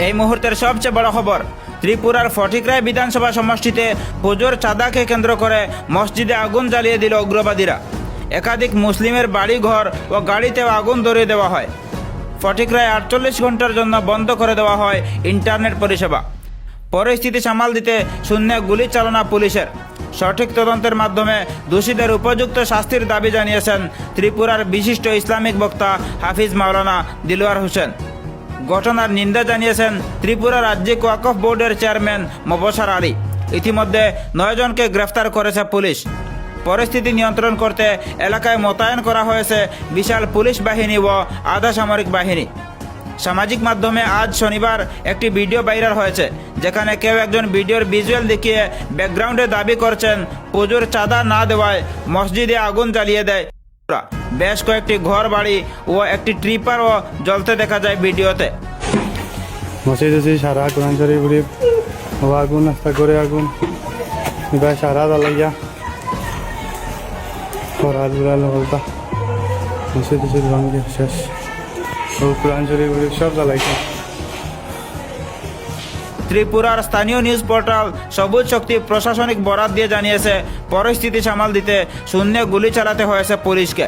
এই মুহূর্তের সবচেয়ে বড় খবর, ত্রিপুরার ফটিকরায় বিধানসভা সমষ্টিতে পুজোর চাঁদাকে কেন্দ্র করে মসজিদে আগুন জ্বালিয়ে দিল উগ্রবাদীরা। একাধিক মুসলিমের বাড়ি ঘর ও গাড়িতেও আগুন ধরিয়ে দেওয়া হয়। ফটিকরায় 48 ঘন্টার জন্য বন্ধ করে দেওয়া হয় ইন্টারনেট পরিষেবা। পরিস্থিতি সামাল দিতে শূন্যে গুলি চালনা পুলিশের। সঠিক তদন্তের মাধ্যমে দোষীদের উপযুক্ত শাস্তির দাবি জানিয়েছেন ত্রিপুরার বিশিষ্ট ইসলামিক বক্তা হাফিজ মাওলানা দিলওয়ার হোসেন। ঘটনার নিন্দা জানিয়েছেন ত্রিপুরা রাজ্যিক ওয়াকফ বোর্ডের চেয়ারম্যান মবসার আলী। ইতিমধ্যে 9 জনকে গ্রেফতার করেছে পুলিশ। পরিস্থিতি নিয়ন্ত্রণ করতে এলাকায় মোতায়েন করা হয়েছে বিশাল পুলিশ বাহিনী ও আধা সামরিক বাহিনী। সামাজিক মাধ্যমে আজ শনিবার একটি ভিডিও ভাইরাল হয়েছে, যেখানে কেউ একজন ভিডিওর ভিজুয়াল দেখিয়ে ব্যাকগ্রাউন্ডে দাবি করছেন পুজোর চাঁদা না দেওয়ায় মসজিদে আগুন জ্বালিয়ে দেয়। বেশ কয়েকটি ঘর বাড়ি ও একটি ট্রিপারও জ্বলতে দেখা যায় ভিডিওতে। মসজিদ আছে সারা কোরআন শরীফ ও আগুন আস্তা করে আগুন এবার সারা জ্বালাইয়া ফরাজ উড়ালো বলতা মসজিদ ভাঙিয়ে শেষ ও কোরআন শরীফ সব জ্বালাইছে। ত্রিপুরার স্থানীয় নিউজ পোর্টাল সবুজ শক্তি প্রশাসনিক বরাত দিয়ে জানিয়েছে, পরিস্থিতি সামাল দিতে শূন্যে গুলি চালাতে হয়েছে পুলিশকে।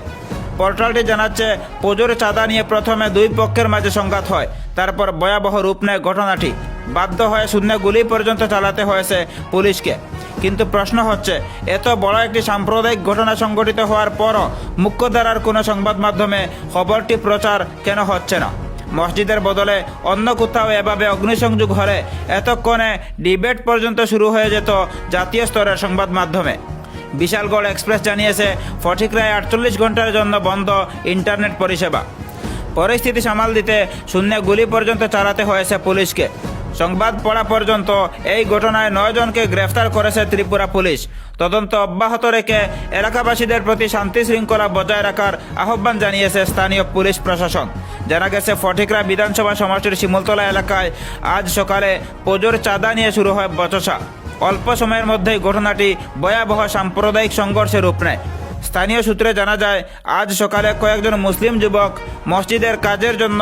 পোর্টালটি জানাচ্ছে, পুজোর চাঁদা নিয়ে প্রথমে দুই পক্ষের মাঝে সংঘাত হয়, তারপর ভয়াবহ রূপ নেয় ঘটনাটি। বাধ্য হয়ে শূন্যে গুলি পর্যন্ত চালাতে হয়েছে পুলিশকে। কিন্তু প্রশ্ন হচ্ছে, এত বড় একটি সাম্প্রদায়িক ঘটনা সংঘটিত হওয়ার পরও মুখ্যধারার কোনো সংবাদ মাধ্যমে খবরটি প্রচার কেন হচ্ছে না? মসজিদের বদলে অন্য কোথাও এভাবে অগ্নিসংযোগ হলে এতক্ষণে ডিবেট পর্যন্ত শুরু হয়ে যেত জাতীয় স্তরের সংবাদ মাধ্যমে। বিশালগড় এক্সপ্রেস জানিয়েছে, ফটিকরায় 48 ঘন্টার জন্য বন্ধ ইন্টারনেট পরিষেবা। পরিস্থিতি সামাল দিতে শূন্যে গুলি পর্যন্ত চালাতে হয়েছে পুলিশকে। সংবাদ পড়া পর্যন্ত এই ঘটনায় 9 জনকে গ্রেফতার করেছে ত্রিপুরা পুলিশ। তদন্ত অব্যাহত রেখে এলাকাবাসীদের প্রতি শান্তি শৃঙ্খলা বজায় রাখার আহ্বান জানিয়েছে স্থানীয় পুলিশ প্রশাসন। জানা গেছে, ফটিকরা বিধানসভা সমষ্টির শিমুলতলা এলাকায় আজ সকালে পুজোর চাঁদা নিয়ে শুরু হয় বচসা। অল্প সময়ের মধ্যেই ঘটনাটি ভয়াবহ সাম্প্রদায়িক সংঘর্ষের রূপ নেয়। স্থানীয় সূত্রে জানা যায়, আজ সকালে কয়েকজন মুসলিম যুবক মসজিদের কাজের জন্য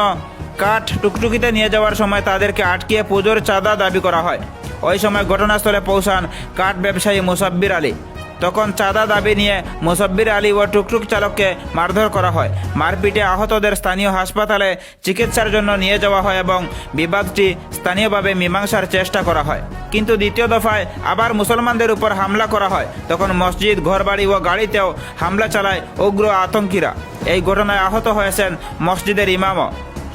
কাঠ টুকটুকিতে নিয়ে যাওয়ার সময় তাদেরকে আটকিয়ে পুজোর চাঁদা দাবি করা হয়। ওই সময় ঘটনাস্থলে পৌঁছান কাঠ ব্যবসায়ী মুসাব্বির আলী। তখন চাঁদা দাবি নিয়ে মুসাব্বির আলী ও টুকটুক চালককে মারধর করা হয়। মারপিটে আহতদের স্থানীয় হাসপাতালে চিকিৎসার জন্য নিয়ে যাওয়া হয় এবং বিবাদটি স্থানীয়ভাবে মীমাংসার চেষ্টা করা হয়। কিন্তু দ্বিতীয় দফায় আবার মুসলমানদের উপর হামলা করা হয়। তখন মসজিদ, ঘরবাড়ি ও গাড়িতেও হামলা চালায় উগ্র আতঙ্কীরা। এই ঘটনায় আহত হয়েছেন মসজিদের ইমামও।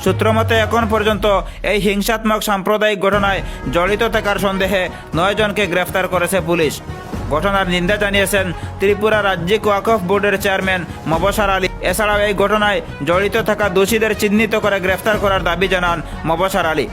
সূত্রমতে এখন পর্যন্ত এই হিংসাত্মক সাম্প্রদায়িক ঘটনায় জড়িত থাকার সন্দেহে 9 জনকে গ্রেফতার করেছে পুলিশ। ঘটনার নিন্দা জানিয়েছেন ত্রিপুরা রাজ্যিক ওয়াকফ বোর্ডের চেয়ারম্যান মবসার আলী। এছাড়াও এই ঘটনায় জড়িত থাকা দোষীদের চিহ্নিত করে গ্রেফতার করার দাবি জানান মবসার আলী।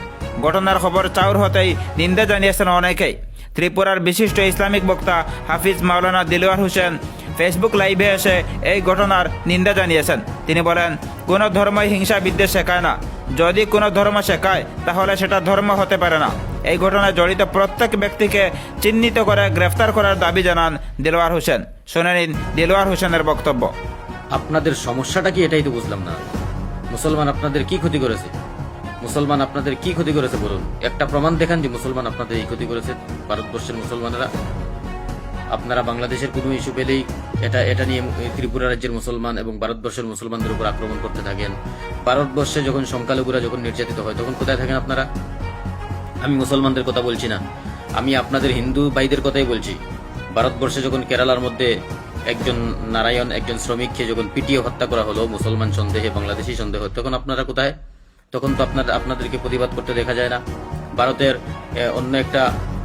ঘটনার খবর চাউর হতেই নিন্দা জানিয়েছেন অনেকেই। ত্রিপুরার বিশিষ্ট ইসলামিক বক্তা হাফিজ মাওলানা দিলওয়ার হোসেন ফেসবুক লাইভে এসে এই ঘটনার নিন্দা জানিয়েছেন। তিনি বলেন, কোনো ধর্মই হিংসা বিদ্বেষ শেখায় না। যদি কোনো ধর্ম শেখায় তাহলে সেটা ধর্ম হতে পারে না। এই ঘটনায় জড়িত প্রত্যেক ব্যক্তিকে চিহ্নিত করে গ্রেফতার করার দাবি জানান দিলওয়ার হোসেন। শুনে নিন দিলওয়ার হোসেনের বক্তব্য। আপনাদের সমস্যাটা কি, এটাই তো বুঝলাম না। মুসলমান আপনাদের কি ক্ষতি করেছে? মুসলমান আপনাদের কি ক্ষতি করেছে বলুন? একটা প্রমাণ দেখান যে মুসলমান আপনাদের এই ক্ষতি করেছে। ভারতবর্ষের মুসলমানেরা, আপনারা বাংলাদেশের কোনো ইস্যু পেলেই এটা নিয়ে ত্রিপুরা রাজ্যের মুসলমান এবং ভারতবর্ষের মুসলমানদের উপর আক্রমণ করতে থাকেন। ভারতবর্ষে যখন সংখ্যালঘুরা যখন নির্যাতিত হয় তখন কোথায় থাকেন আপনারা? আমি মুসলমানদের কথা বলছি না, আমি আপনাদের হিন্দু ভাইদের কথাই বলছি। ভারতবর্ষে যখন কেরালার মধ্যে একজন নারায়ণ, একজন শ্রমিককে যখন পিটিয়ে হত্যা করা হলো মুসলমান সন্দেহে, বাংলাদেশি সন্দেহ, তখন আপনারা কোথায়? তখন তো আপনাদেরকে প্রতিবাদ করতে দেখা যায় না। ভারতের অন্য একটা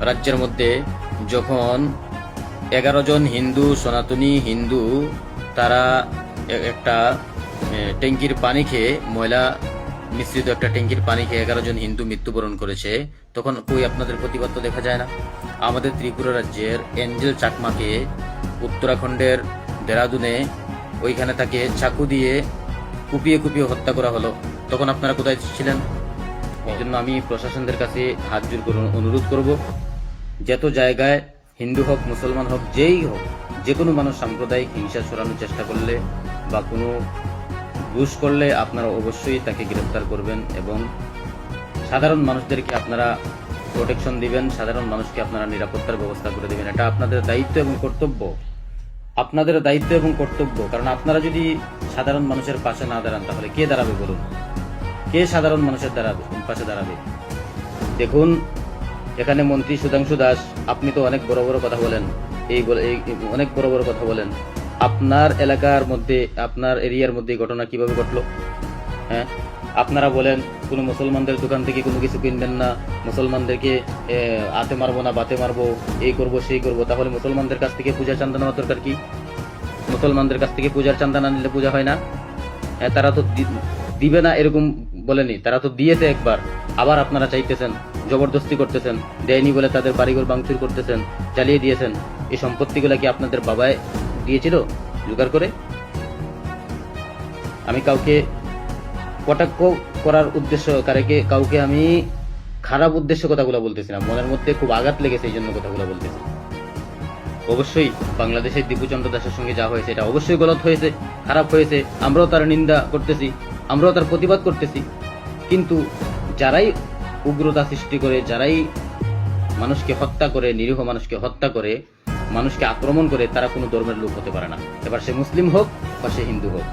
রাজ্যের মধ্যে যখন 11 জন হিন্দু, সনাতনী হিন্দু, তারা একটা ট্যাঙ্কির পানি খেয়ে, ময়লা মিশ্রিত একটা ট্যাঙ্কির পানি খেয়ে 11 জন হিন্দু মৃত্যুবরণ করেছে, তখন কই আপনাদের প্রতিবাদ তো দেখা যায় না। আমাদের ত্রিপুরা রাজ্যের এঞ্জেল চাকমাকে উত্তরাখণ্ডের দেরাদুনে ওইখানে তাকে চাকু দিয়ে কুপিয়ে হত্যা করা হলো, তখন আপনারা কোথায় ছিলেন? এই জন্য আমি প্রশাসনদের কাছে হাত জোর করে অনুরোধ করব, যত জায়গায় হিন্দু হোক, মুসলমান হোক, যেই হোক, যে কোনো মানুষ সাম্প্রদায়িক হিংসা ছড়ানোর চেষ্টা করলে বা কোনো ঘুষ করলে আপনারা অবশ্যই তাকে গ্রেফতার করবেন এবং সাধারণ মানুষদেরকে আপনারা প্রোটেকশন দিবেন, সাধারণ মানুষকে আপনারা নিরাপত্তার ব্যবস্থা করে দিবেন। এটা আপনাদের দায়িত্ব এবং কর্তব্য, আপনাদের দায়িত্ব এবং কর্তব্য। কারণ আপনারা যদি সাধারণ মানুষের পাশে না দাঁড়ান তাহলে কে দাঁড়াবে বলুন? কে সাধারণ মানুষের পাশে দাঁড়াবে? দেখুন, এখানে মন্ত্রী সুধাংশু দাস, আপনি তো অনেক বড় বড় কথা বলেন, অনেক বড় বড় কথা বলেন। আপনার এলাকার মধ্যে, আপনার এরিয়ার মধ্যে এই ঘটনা কিভাবে ঘটলো? হ্যাঁ, আপনারা বলেন কোনো মুসলমানদের দোকান থেকে কোনো কিছু কিনবেন না, মুসলমানদেরকে আতে মারবো না বাতে মারবো, এই করব সেই করব। তাহলে মুসলমানদের কাছ থেকে পূজার চান্দা নেওয়ার দরকার কি? মুসলমানদের কাছ থেকে পূজার চান্দা না নিলে পূজা হয় না? তারা তো দিবে না এরকম বলেনি, তারা তো দিয়েছে একবার, আবার আপনারা চাইতেছেন, জবরদস্তি করতেছেন, দেয়নি বলে তাদের বাড়িঘর ভাঙচুর করতেছেন, চালিয়ে দিয়েছেন। এই সম্পত্তিগুলো কি আপনাদের বাবায় দিয়েছিল জোগাড় করে? আমি কাউকে কটাক্ষ করার উদ্দেশ্য কাউকে আমি খারাপ উদ্দেশ্য কথাগুলো বলতেছি না, মনের মধ্যে খুব আঘাত লেগেছে এই জন্য কথাগুলো বলতেছি। অবশ্যই বাংলাদেশের দীপুচন্দ্র দাসের সঙ্গে যা হয়েছে এটা অবশ্যই গলত হয়েছে, খারাপ হয়েছে, আমরাও তার নিন্দা করতেছি, আমরাও তার প্রতিবাদ করতেছি। কিন্তু যারাই উগ্রতা সৃষ্টি করে, যারাই মানুষকে হত্যা করে, নিরীহ মানুষকে হত্যা করে, মানুষকে আক্রমণ করে, তারা কোনো ধর্মের লোক হতে পারে না। এবার সে মুসলিম হোক বা সে হিন্দু হোক।